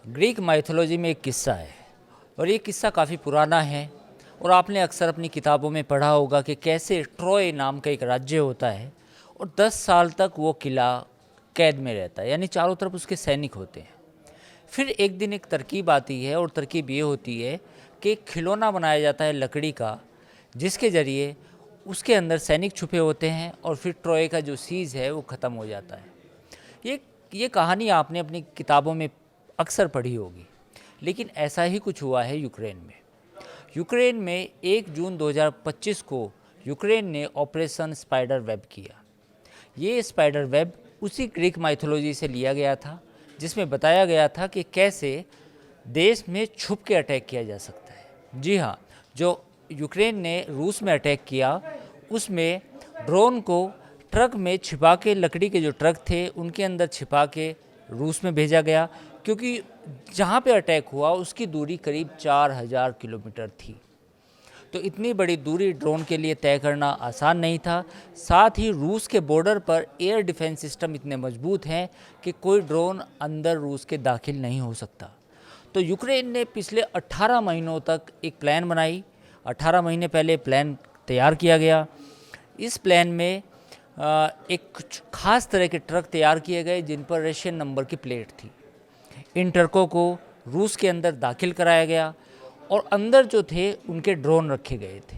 Greek mythology में एक किस्सा है और ये किस्सा काफ़ी पुराना है और आपने अक्सर अपनी किताबों में पढ़ा होगा कि कैसे ट्रॉय नाम का एक राज्य होता है और 10 साल तक वो किला कैद में रहता है, यानी चारों तरफ उसके सैनिक होते हैं। फिर एक दिन एक तरकीब आती है और तरकीब ये होती है कि एक खिलौना बनाया जाता है लकड़ी का, जिसके ज़रिए उसके अंदर सैनिक छुपे होते हैं और फिर ट्रॉय का जो सीज़ है वो ख़त्म हो जाता है। ये ये कहानी आपने अपनी किताबों में अक्सर पढ़ी होगी, लेकिन ऐसा ही कुछ हुआ है यूक्रेन में। यूक्रेन में 1 जून 2025 को यूक्रेन ने ऑपरेशन स्पाइडर वेब किया। ये स्पाइडर वेब उसी ग्रीक माइथोलॉजी से लिया गया था, जिसमें बताया गया था कि कैसे देश में छुप के अटैक किया जा सकता है। जी हाँ, जो यूक्रेन ने रूस में अटैक किया, उसमें ड्रोन को ट्रक में छिपा के, लकड़ी के जो ट्रक थे उनके अंदर छिपा के रूस में भेजा गया, क्योंकि जहाँ पे अटैक हुआ उसकी दूरी करीब 4000 किलोमीटर थी। तो इतनी बड़ी दूरी ड्रोन के लिए तय करना आसान नहीं था। साथ ही रूस के बॉर्डर पर एयर डिफेंस सिस्टम इतने मजबूत हैं कि कोई ड्रोन अंदर रूस के दाखिल नहीं हो सकता। तो यूक्रेन ने पिछले 18 महीनों तक एक प्लान बनाई। 18 महीने पहले प्लान तैयार किया गया। इस प्लान में एक खास तरह के ट्रक तैयार किए गए जिन पर रशियन नंबर की प्लेट थी। इन ट्रकों को रूस के अंदर दाखिल कराया गया और अंदर जो थे उनके ड्रोन रखे गए थे।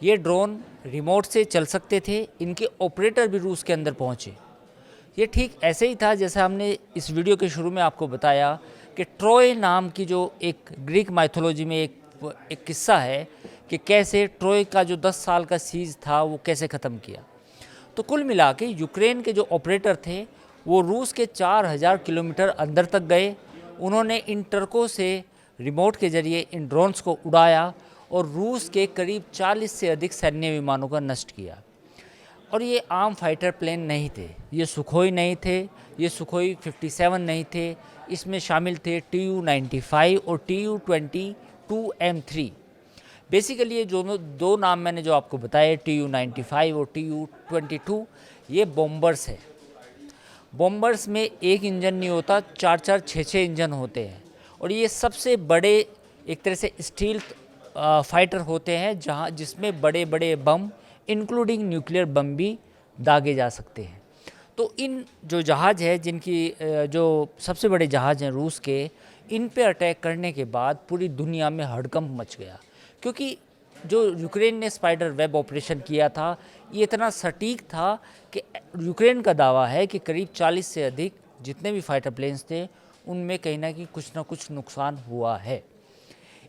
ये ड्रोन रिमोट से चल सकते थे। इनके ऑपरेटर भी रूस के अंदर पहुंचे। ये ठीक ऐसे ही था जैसे हमने इस वीडियो के शुरू में आपको बताया कि ट्रॉय नाम की जो एक ग्रीक माइथोलॉजी में एक किस्सा है कि कैसे ट्रॉय का जो 10 साल का सीज था वो कैसे ख़त्म किया। तो कुल मिला के यूक्रेन के जो ऑपरेटर थे वो रूस के 4000 किलोमीटर अंदर तक गए। उन्होंने इन ट्रकों से रिमोट के ज़रिए इन ड्रोन्स को उड़ाया और रूस के करीब 40 से अधिक सैन्य विमानों का नष्ट किया। और ये आम फाइटर प्लेन नहीं थे, ये सुखोई नहीं थे, ये सुखोई 57 नहीं थे। इसमें शामिल थे Tu-95 और Tu-22M3। बेसिकली ये जो दो नाम मैंने जो आपको बताए, Tu-95 और Tu-22, ये बॉम्बर्स है। बॉम्बर्स में एक इंजन नहीं होता, 4-4, 6-6 इंजन होते हैं और ये सबसे बड़े एक तरह से स्टील फाइटर होते हैं जिसमें बड़े बड़े बम इंक्लूडिंग न्यूक्लियर बम भी दागे जा सकते हैं। तो इन जो जहाज़ है, जिनकी जो सबसे बड़े जहाज़ हैं रूस के, इन पे अटैक करने के बाद पूरी दुनिया में हड़कंप मच गया, क्योंकि जो यूक्रेन ने स्पाइडर वेब ऑपरेशन किया था ये इतना सटीक था कि यूक्रेन का दावा है कि करीब 40 से अधिक जितने भी फाइटर प्लेन्स थे उनमें कहीं ना कहीं कुछ ना कुछ नुकसान हुआ है।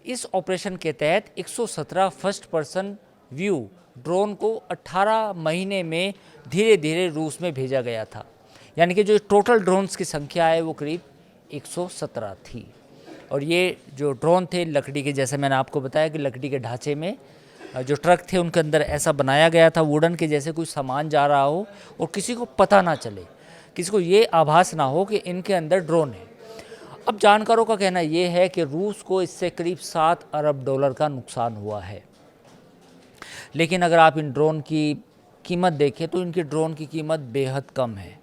इस ऑपरेशन के तहत 117 फर्स्ट पर्सन व्यू ड्रोन को 18 महीने में धीरे धीरे रूस में भेजा गया था, यानी कि जो टोटल ड्रोन्स की संख्या है वो करीब 117 थी। और ये जो ड्रोन थे लकड़ी के, जैसे मैंने आपको बताया कि लकड़ी के ढांचे में जो ट्रक थे उनके अंदर ऐसा बनाया गया था वुडन के जैसे कुछ सामान जा रहा हो और किसी को पता ना चले, किसी को ये आभास ना हो कि इनके अंदर ड्रोन है। अब जानकारों का कहना ये है कि रूस को इससे करीब 7 अरब डॉलर का नुकसान हुआ है। लेकिन अगर आप इन ड्रोन की कीमत देखें तो इनकी ड्रोन की कीमत बेहद कम है।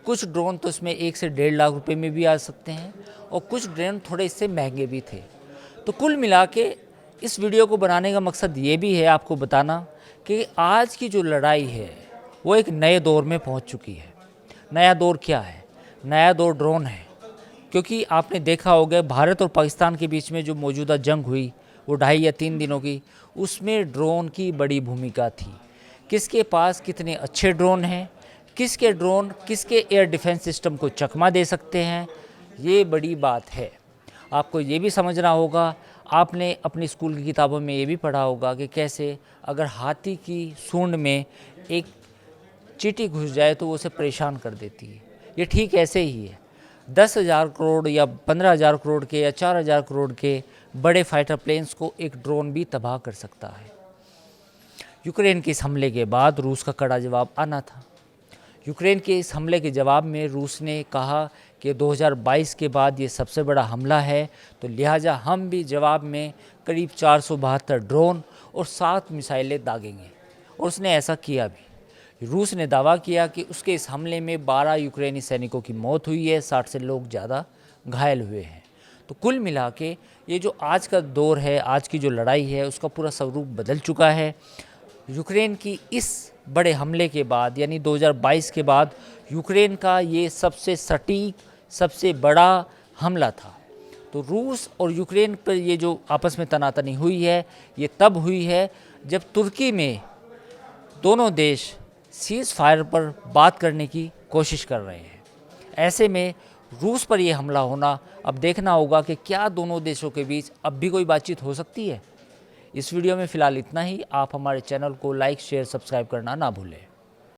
कुछ ड्रोन तो इसमें 1 से 1.5 लाख रुपए में भी आ सकते हैं और कुछ ड्रोन थोड़े इससे महंगे भी थे। तो कुल मिला के इस वीडियो को बनाने का मकसद ये भी है आपको बताना कि आज की जो लड़ाई है वो एक नए दौर में पहुंच चुकी है। नया दौर क्या है? नया दौर ड्रोन है, क्योंकि आपने देखा होगा भारत और पाकिस्तान के बीच में जो मौजूदा जंग हुई वो 2.5 या 3 दिनों की, उसमें ड्रोन की बड़ी भूमिका थी। किसके पास कितने अच्छे ड्रोन हैं, किसके ड्रोन किसके एयर डिफेंस सिस्टम को चकमा दे सकते हैं, ये बड़ी बात है। आपको ये भी समझना होगा, आपने अपनी स्कूल की किताबों में ये भी पढ़ा होगा कि कैसे अगर हाथी की सूंड में एक चींटी घुस जाए तो वो उसे परेशान कर देती है। ये ठीक ऐसे ही है। 10,000 करोड़ या 15,000 करोड़ के या 4,000 करोड़ के बड़े फाइटर प्लेन्स को एक ड्रोन भी तबाह कर सकता है। यूक्रेन के इस हमले के बाद रूस का कड़ा जवाब आना था। यूक्रेन के इस हमले के जवाब में रूस ने कहा कि 2022 के बाद ये सबसे बड़ा हमला है, तो लिहाजा हम भी जवाब में करीब 472 ड्रोन और 7 मिसाइलें दागेंगे। और उसने ऐसा किया भी। रूस ने दावा किया कि उसके इस हमले में 12 यूक्रेनी सैनिकों की मौत हुई है, 60 से लोग ज़्यादा घायल हुए हैं। तो कुल मिला के ये जो आज का दौर है, आज की जो लड़ाई है, उसका पूरा स्वरूप बदल चुका है। यूक्रेन की इस बड़े हमले के बाद यानी 2022 के बाद यूक्रेन का ये सबसे सटीक, सबसे बड़ा हमला था। तो रूस और यूक्रेन पर ये जो आपस में तनातनी हुई है, ये तब हुई है जब तुर्की में दोनों देश सीज़ फायर पर बात करने की कोशिश कर रहे हैं। ऐसे में रूस पर यह हमला होना, अब देखना होगा कि क्या दोनों देशों के बीच अब भी कोई बातचीत हो सकती है। इस वीडियो में फ़िलहाल इतना ही। आप हमारे चैनल को लाइक, शेयर, सब्सक्राइब करना ना भूलें।